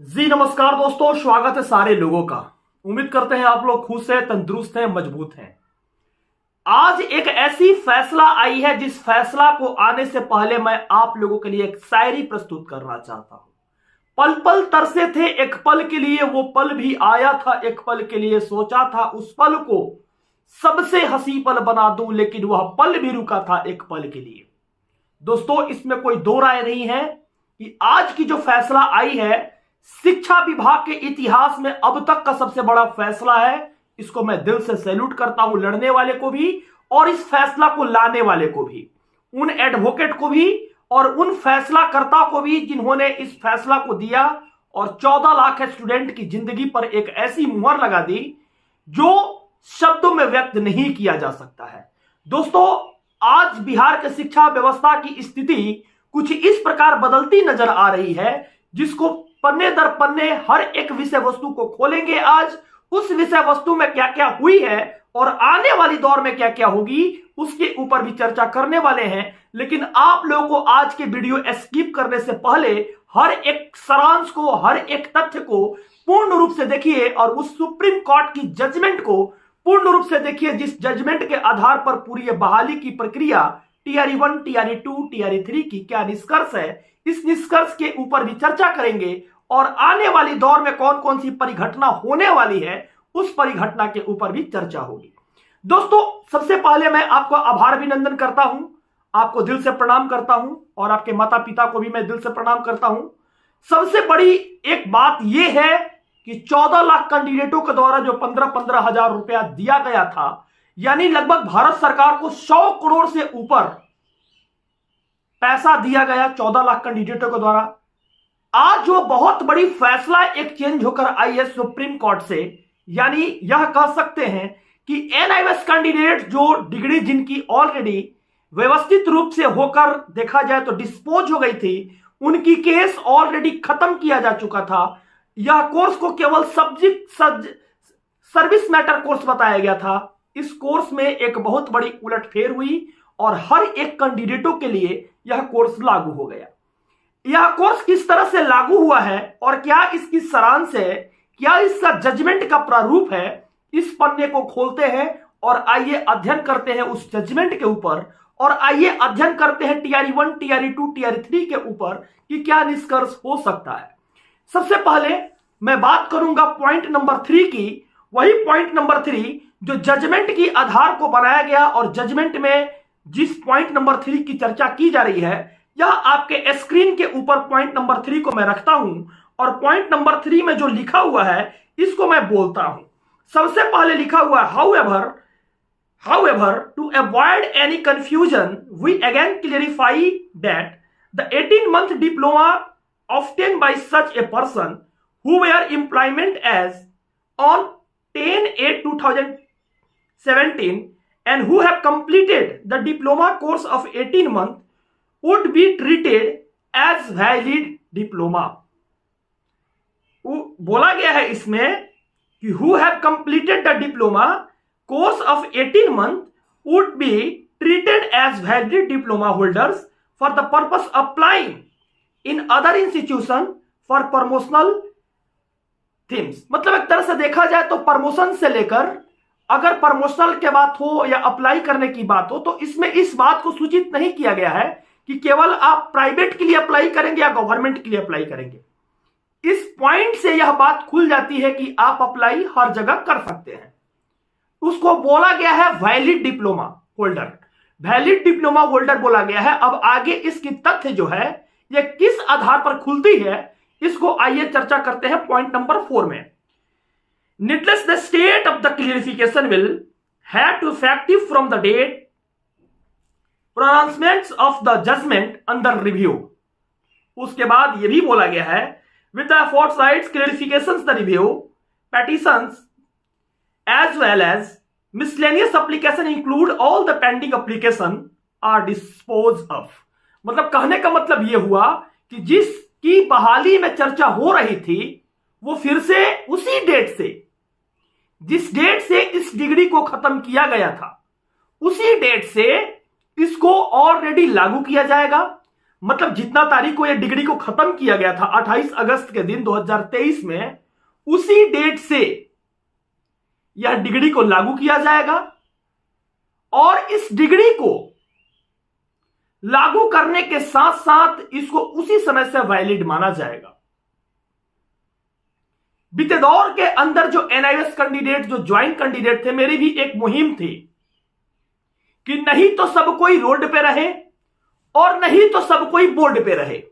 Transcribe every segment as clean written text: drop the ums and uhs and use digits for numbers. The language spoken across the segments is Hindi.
जी नमस्कार दोस्तों, स्वागत है सारे लोगों का। उम्मीद करते हैं आप लोग खुश हैं, तंदुरुस्त हैं, मजबूत हैं। आज एक ऐसी फैसला आई है जिस फैसला को आने से पहले मैं आप लोगों के लिए एक शायरी प्रस्तुत करना चाहता हूं। पल पल तरसे थे एक पल के लिए, वो पल भी आया था एक पल के लिए। सोचा था उस पल को सबसे हंसी पल बना दूं, लेकिन वह पल भी रुका था एक पल के लिए। दोस्तों, इसमें कोई दो राय नहीं है कि आज की जो फैसला आई है शिक्षा विभाग के इतिहास में अब तक का सबसे बड़ा फैसला है। इसको मैं दिल से सैल्यूट करता हूं, लड़ने वाले को भी और इस फैसला को लाने वाले को भी, उन एडवोकेट को भी और उन फैसलाकर्ता को भी जिन्होंने इस फैसला को दिया और 14 लाख स्टूडेंट की जिंदगी पर एक ऐसी मुहर लगा दी जो शब्दों में व्यक्त नहीं किया जा सकता है। दोस्तों, आज बिहार के शिक्षा व्यवस्था की स्थिति कुछ इस प्रकार बदलती नजर आ रही है, जिसको पन्ने दर पन्ने हर एक विषय वस्तु को खोलेंगे। आज उस विषय वस्तु में क्या क्या हुई है और आने वाली दौर में क्या क्या होगी उसके ऊपर भी चर्चा करने वाले हैं। लेकिन आप लोगों को आज के वीडियो स्किप करने से पहले हर एक सारांश को, हर एक तथ्य को पूर्ण रूप से देखिए और उस सुप्रीम कोर्ट की जजमेंट को पूर्ण रूप से देखिए, जिस जजमेंट के आधार पर पूरी ये बहाली की प्रक्रिया टीआरई 1, टीआरई 2, टीआरई 3 की क्या निष्कर्ष है, इस निष्कर्ष के ऊपर भी चर्चा करेंगे और आने वाली दौर में कौन कौन सी परिघटना होने वाली है उस परिघटना के ऊपर भी चर्चा होगी। दोस्तों, सबसे पहले मैं आपको आभार अभिनंदन करता हूं, आपको दिल से प्रणाम करता हूं और आपके माता पिता को भी मैं दिल से प्रणाम करता हूं। सबसे बड़ी एक बात यह है कि 14 लाख कैंडिडेटों के द्वारा जो 15-15 हजार रुपया दिया गया था, यानी लगभग भारत सरकार को 100 करोड़ से ऊपर पैसा दिया गया 14 लाख कैंडिडेटों के द्वारा। आज जो बहुत बड़ी फैसला एक चेंज होकर आई है सुप्रीम कोर्ट से, यानी यह कह सकते हैं कि एनआईएस कैंडिडेट जो डिग्री जिनकी ऑलरेडी व्यवस्थित रूप से होकर देखा जाए तो डिस्पोज हो गई थी, उनकी केस ऑलरेडी खत्म किया जा चुका था। यह कोर्स को केवल सर्विस मैटर कोर्स बताया गया था। इस कोर्स में एक बहुत बड़ी उलटफेर हुई और हर एक कैंडिडेटों के लिए यह कोर्स लागू हो गया। यह कोर्स किस तरह से लागू हुआ है और क्या इसकी सारांश है, क्या इसका जजमेंट का प्रारूप है, इस पन्ने को खोलते हैं और आइए अध्ययन करते हैं उस जजमेंट के ऊपर और आइए अध्ययन करते हैं टीआरई 1, टीआरई 2, टीआरई 3 के ऊपर कि क्या निष्कर्ष हो सकता है। सबसे पहले मैं बात करूंगा पॉइंट नंबर 3 की। वही पॉइंट नंबर 3 जो जजमेंट की आधार को बनाया गया और जजमेंट में जिस पॉइंट नंबर 3 की चर्चा की जा रही है, यह आपके स्क्रीन के ऊपर पॉइंट नंबर 3 को मैं रखता हूं और पॉइंट नंबर 3 में जो लिखा हुआ है इसको मैं बोलता हूं। सबसे पहले लिखा हुआ है, however, to avoid any confusion, we again clarify that the 18-month diploma obtained by such a person who were employment as on 10/8/2017 and who have completed the diploma course of 18 months would be treated as valid diploma। बोला गया है इसमें कि who have completed the diploma course of 18 months would be treated as valid diploma holders for the purpose of applying in other institution for promotional themes। मतलब एक तरह से देखा जाए तो प्रमोशन से लेकर अगर प्रमोशनल के बात हो या अप्लाई करने की बात हो तो इसमें इस बात को सूचित नहीं किया गया है कि केवल आप प्राइवेट के लिए अप्लाई करेंगे या गवर्नमेंट के लिए अप्लाई करेंगे। इस पॉइंट से यह बात खुल जाती है कि आप अप्लाई हर जगह कर सकते हैं। उसको बोला गया है valid diploma holder, valid diploma holder बोला गया है। अब आगे इसकी तथ्य जो है यह किस आधार पर खुलती है, इसको आइए चर्चा करते हैं पॉइंट नंबर 4 में। Needless the state of the clarification will have to effective from the date pronouncements of the judgment under review। उसके बाद यह भी बोला गया है with the aforesaid clarifications the review petitions as well as miscellaneous application include all the pending application are disposed of। मतलब कहने का मतलब यह हुआ कि जिसकी बहाली में चर्चा हो रही थी वो फिर से उसी डेट से, जिस डेट से इस डिग्री को खत्म किया गया था, उसी डेट से इसको ऑलरेडी लागू किया जाएगा। मतलब जितना तारीख को यह डिग्री को खत्म किया गया था 28 अगस्त के दिन 2023 में, उसी डेट से यह डिग्री को लागू किया जाएगा और इस डिग्री को लागू करने के साथ साथ इसको उसी समय से वैलिड माना जाएगा। बीते दौर के अंदर जो एनआईएस कैंडिडेट, जो ज्वाइंट कैंडिडेट थे, मेरी भी एक मुहिम थी कि नहीं तो सब कोई रोड पे रहे और नहीं तो सब कोई बोर्ड पे रहे।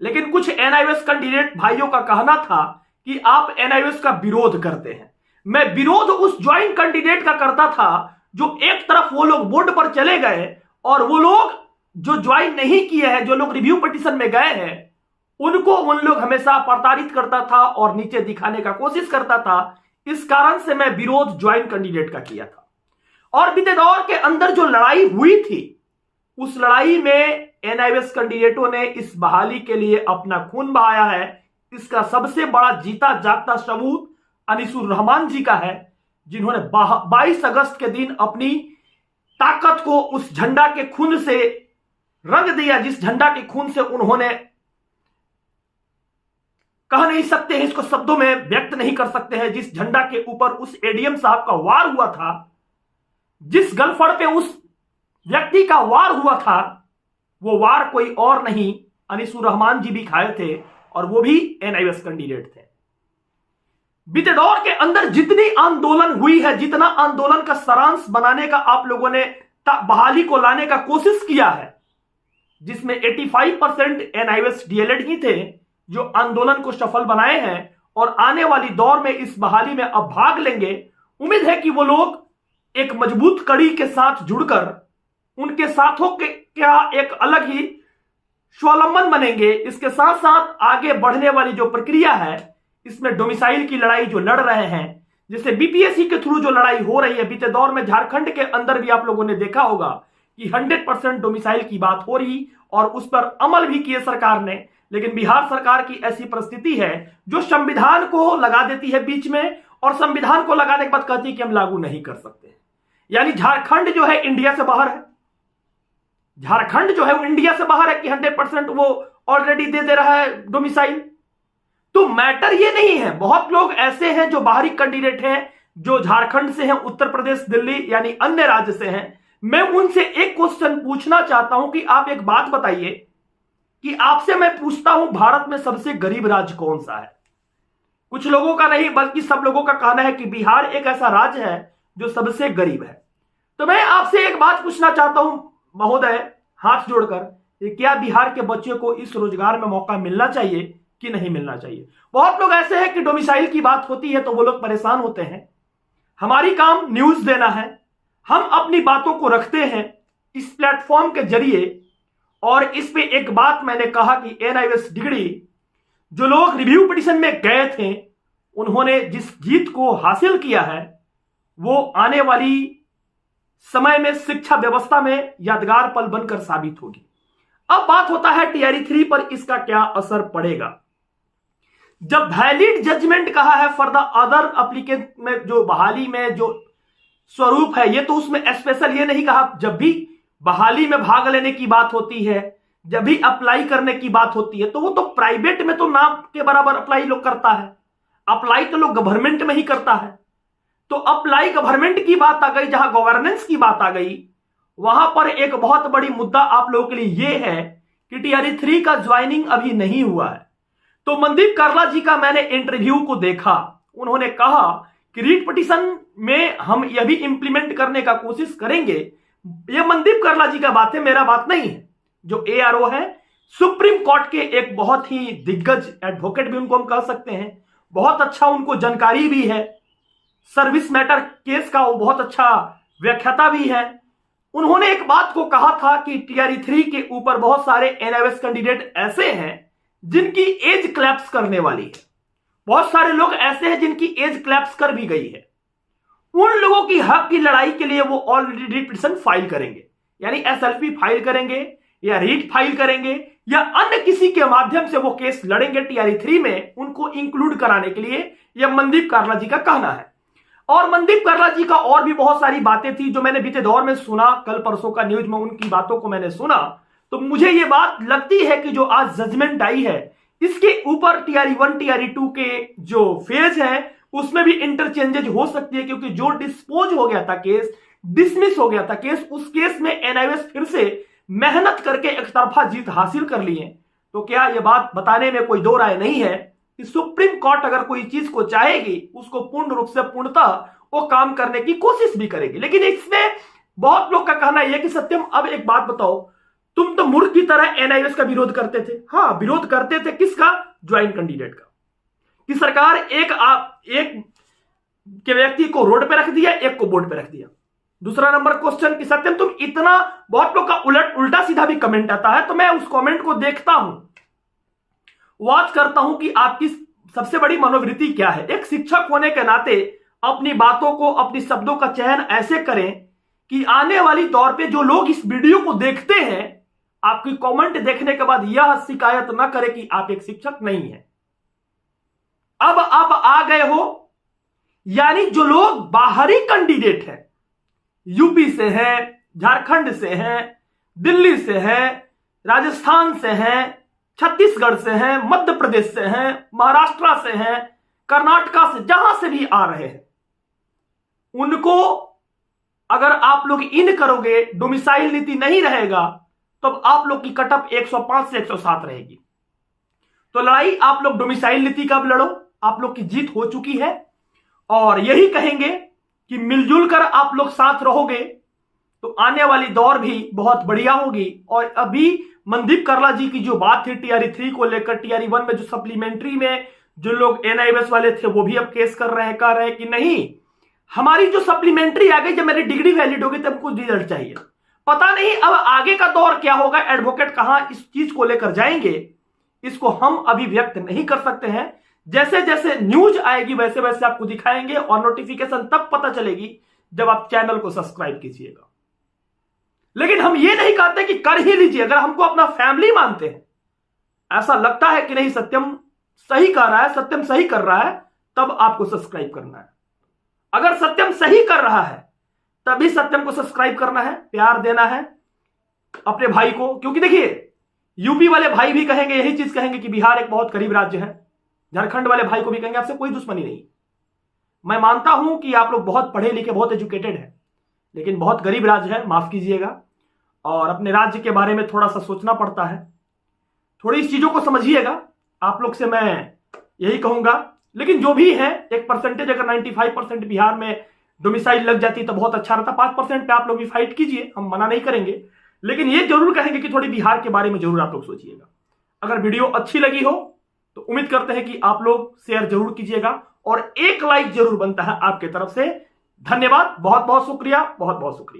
लेकिन कुछ एनआईएस कैंडिडेट भाइयों का कहना था कि आप एनआईएस का विरोध करते हैं। मैं विरोध उस ज्वाइंट कैंडिडेट का करता था जो एक तरफ वो लोग बोर्ड पर चले गए और वो लोग जो ज्वाइन नहीं किए हैं, जो लोग रिव्यू पिटीशन में गए हैं, उनको उन लोग हमेशा प्रताड़ित करता था और नीचे दिखाने का कोशिश करता था। इस कारण से मैं विरोध ज्वाइंट कैंडिडेट का किया था। और बीते दौर के अंदर जो लड़ाई हुई थी, उस लड़ाई में एनआईएस कैंडिडेटों ने इस बहाली के लिए अपना खून बहाया है। इसका सबसे बड़ा जीता जागता सबूत अनीसुर रहमान जी का है, जिन्होंने 22 अगस्त के दिन अपनी ताकत को उस झंडा के खून से रंग दिया, जिस झंडा के खून से उन्होंने कह नहीं सकते हैं, इसको शब्दों में व्यक्त नहीं कर सकते हैं, जिस झंडा के ऊपर उस एडीएम साहब का वार हुआ था, जिस गलफड़ पे उस व्यक्ति का वार हुआ था, वो वार कोई और नहीं अनीसुर रहमान जी भी खाए थे और वो भी एनआईएस कैंडिडेट थे। बीते दौर के अंदर जितनी आंदोलन हुई है, जितना आंदोलन का सारांश बनाने का आप लोगों ने बहाली को लाने का कोशिश किया है, जिसमें 85% एनआईएस डीएलएड ही थे जो आंदोलन को सफल बनाए हैं और आने वाली दौर में इस बहाली में अब भाग लेंगे। उम्मीद है कि वो लोग एक मजबूत कड़ी के साथ जुड़कर उनके साथों के क्या एक अलग ही स्वावलंबन बनेंगे। इसके साथ साथ आगे बढ़ने वाली जो प्रक्रिया है, इसमें डोमिसाइल की लड़ाई जो लड़ रहे हैं, जैसे बीपीएससी के थ्रू जो लड़ाई हो रही है, बीते दौर में झारखंड के अंदर भी आप लोगों ने देखा होगा कि 100% डोमिसाइल की बात हो रही और उस पर अमल भी किए सरकार ने। लेकिन बिहार सरकार की ऐसी परिस्थिति है जो संविधान को लगा देती है बीच में और संविधान को लगाने के बाद कहती है कि हम लागू नहीं कर सकते। यानी झारखंड जो है इंडिया से बाहर है, झारखंड जो है वो इंडिया से बाहर है कि 100% वो ऑलरेडी दे रहा है डोमिसाइल। तो मैटर ये नहीं है। बहुत लोग ऐसे हैं जो बाहरी कैंडिडेट हैं, जो झारखंड से हैं, उत्तर प्रदेश, दिल्ली यानी अन्य राज्य से हैं। मैं उनसे एक क्वेश्चन पूछना चाहता हूं कि आप एक बात बताइए कि आपसे मैं पूछता हूं, भारत में सबसे गरीब राज्य कौन सा है? कुछ लोगों का नहीं बल्कि सब लोगों का कहना है कि बिहार एक ऐसा राज्य है जो सबसे गरीब है। तो मैं आपसे एक बात पूछना चाहता हूं महोदय, हाथ जोड़कर, क्या बिहार के बच्चों को इस रोजगार में मौका मिलना चाहिए कि नहीं मिलना चाहिए? बहुत लोग ऐसे हैं कि डोमिसाइल की बात होती है तो वो लोग परेशान होते हैं। हमारी काम न्यूज देना है, हम अपनी बातों को रखते हैं इस प्लेटफॉर्म के जरिए। और इस पे एक बात मैंने कहा कि एनआईएस डिग्री जो लोग रिव्यू पिटीशन में गए थे, उन्होंने जिस जीत को हासिल किया है वो आने वाली समय में शिक्षा व्यवस्था में यादगार पल बनकर साबित होगी। अब बात होता है टीआरई 3 पर इसका क्या असर पड़ेगा। जब वैलिड जजमेंट कहा है फॉर द अदर एप्लीकेंट में, जो बहाली में जो स्वरूप है, ये तो उसमें स्पेशल ये नहीं कहा। जब भी बहाली में भाग लेने की बात होती है, जब भी अप्लाई करने की बात होती है, तो वो तो प्राइवेट में तो नाम के बराबर अप्लाई लोग करता है। अप्लाई तो लोग गवर्नमेंट में ही करता है। तो अप्लाई गवर्नमेंट की बात आ गई, जहां गवर्नेंस की बात आ गई, वहां पर एक बहुत बड़ी मुद्दा आप लोगों के लिए यह है कि टीआरई 3 का ज्वाइनिंग अभी नहीं हुआ है। तो मनदीप कार्ला जी का मैंने इंटरव्यू को देखा, उन्होंने कहा कि रीट पिटीशन में हम यह भी इंप्लीमेंट करने का कोशिश करेंगे। यह मनदीप कार्ला जी का बात है, मेरा बात नहीं है। जो एआरओ है, सुप्रीम कोर्ट के एक बहुत ही दिग्गज एडवोकेट भी उनको हम कह सकते हैं, बहुत अच्छा उनको जानकारी भी है, सर्विस मैटर केस का वो बहुत अच्छा व्याख्याता भी है। उन्होंने एक बात को कहा था कि टीआरई 3 के ऊपर बहुत सारे एनआईएस कैंडिडेट ऐसे हैं जिनकी एज क्लैप्स करने वाली है। बहुत सारे लोग ऐसे हैं जिनकी एज क्लैप्स कर भी गई है। उन लोगों की हक की लड़ाई के लिए वो ऑलरेडी पिटीशन फाइल करेंगे, यानी एसएलपी फाइल करेंगे या रीट फाइल करेंगे या अन्य किसी के माध्यम से वो केस लड़ेंगे टीआरई 3 में, उनको इंक्लूड कराने के लिए। यह मनदीप कार्ला जी का कहना है। और मनदीप कार्ला जी का और भी बहुत सारी बातें थी जो मैंने बीते दौर में सुना, कल परसों का न्यूज में उनकी बातों को मैंने सुना। तो मुझे यह बात लगती है कि जो आज जजमेंट आई है इसके ऊपर टीआरई 1 टीआरई 2 के जो फेज है उसमें भी इंटरचेंजेज हो सकती है, क्योंकि जो डिस्पोज हो गया था केस, डिसमिस हो गया था केस, उस केस में एनआईओएस फिर से मेहनत करके एक तरफा जीत हासिल कर ली है। तो क्या यह बात बताने में कोई दो राय नहीं है कि सुप्रीम कोर्ट अगर कोई चीज को चाहेगी उसको पूर्ण रूप से पूर्णतः वो काम करने की कोशिश भी करेगी। लेकिन इसमें बहुत लोग का कहना यह कि सत्यम अब एक बात बताओ, तुम तो मूर्ख की तरह एनआईओएस का विरोध करते थे। हाँ, विरोध करते थे किसका? ज्वाइंट कैंडिडेट का, कि सरकार एक के व्यक्ति को रोड पे रख दिया, एक को बोर्ड पे रख दिया। दूसरा नंबर क्वेश्चन कि सत्यम तुम इतना, बहुत लोग का उल्टा सीधा भी कमेंट आता है, तो मैं उस कमेंट को देखता हूं, वॉच करता हूं कि आपकी सबसे बड़ी मनोवृत्ति क्या है। एक शिक्षक होने के नाते अपनी बातों को, अपनी शब्दों का चयन ऐसे करें कि आने वाली दौर पे जो लोग इस वीडियो को देखते हैं आपकी कमेंट देखने के बाद यह शिकायत ना करे कि आप एक शिक्षक नहीं है। अब आप आ गए हो, यानी जो लोग बाहरी कैंडिडेट हैं, यूपी से हैं, झारखंड से हैं, दिल्ली से हैं, राजस्थान से हैं, छत्तीसगढ़ से हैं, मध्य प्रदेश से हैं, महाराष्ट्र से हैं, कर्नाटका से, जहां से भी आ रहे हैं, उनको अगर आप लोग इन करोगे, डोमिसाइल नीति नहीं रहेगा, तब आप लोग की कटअप 105 से 107 रहेगी। तो लड़ाई आप लोग डोमिसाइल नीति का अब लड़ो, आप लोग की जीत हो चुकी है। और यही कहेंगे कि मिलजुल कर आप लोग साथ रहोगे तो आने वाली दौर भी बहुत बढ़िया होगी। और अभी मनदीप करला जी की जो बात थी टीआरई 3 को लेकर, टीआरई 1 में जो सप्लीमेंट्री में जो लोग एनआईओएस वाले थे वो भी अब केस कर रहे हैं, कह रहे हैं कि नहीं, हमारी जो सप्लीमेंट्री आ गई, जब मेरी डिग्री वैलिड होगी तब कुछ रिजल्ट चाहिए। पता नहीं अब आगे का दौर क्या होगा, एडवोकेट कहां इस चीज को लेकर जाएंगे, इसको हम अभी व्यक्त नहीं कर सकते हैं। जैसे जैसे न्यूज आएगी वैसे वैसे आपको दिखाएंगे, और नोटिफिकेशन तब पता चलेगी जब आप चैनल को सब्सक्राइब कीजिएगा। लेकिन हम ये नहीं कहते कि कर ही लीजिए, अगर हमको अपना फैमिली मानते हैं, ऐसा लगता है कि नहीं सत्यम सही कर रहा है, सत्यम सही कर रहा है, तब आपको सब्सक्राइब करना है। अगर सत्यम सही कर रहा है तभी सत्यम को सब्सक्राइब करना है, प्यार देना है अपने भाई को। क्योंकि देखिए, यूपी वाले भाई भी कहेंगे, यही चीज कहेंगे कि बिहार एक बहुत गरीब राज्य है, झारखंड वाले भाई को भी कहेंगे आपसे कोई दुश्मनी नहीं। मैं मानता हूं कि आप लोग बहुत पढ़े लिखे, बहुत एजुकेटेड हैं, लेकिन बहुत गरीब राज्य है, माफ कीजिएगा, और अपने राज्य के बारे में थोड़ा सा सोचना पड़ता है। थोड़ी इस चीजों को समझिएगा, आप लोग से मैं यही कहूंगा। लेकिन जो भी है, एक परसेंटेज अगर 95% बिहार में डोमिसाइल लग जाती तो बहुत अच्छा रहता। 5% पे आप लोग भी फाइट कीजिए, हम मना नहीं करेंगे, लेकिन ये जरूर कहेंगे कि थोड़ी बिहार के बारे में जरूर आप लोग सोचिएगा। अगर वीडियो अच्छी लगी हो तो उम्मीद करते हैं कि आप लोग शेयर जरूर कीजिएगा, और एक लाइक जरूर बनता है आपके तरफ से। धन्यवाद, बहुत बहुत शुक्रिया, बहुत बहुत शुक्रिया।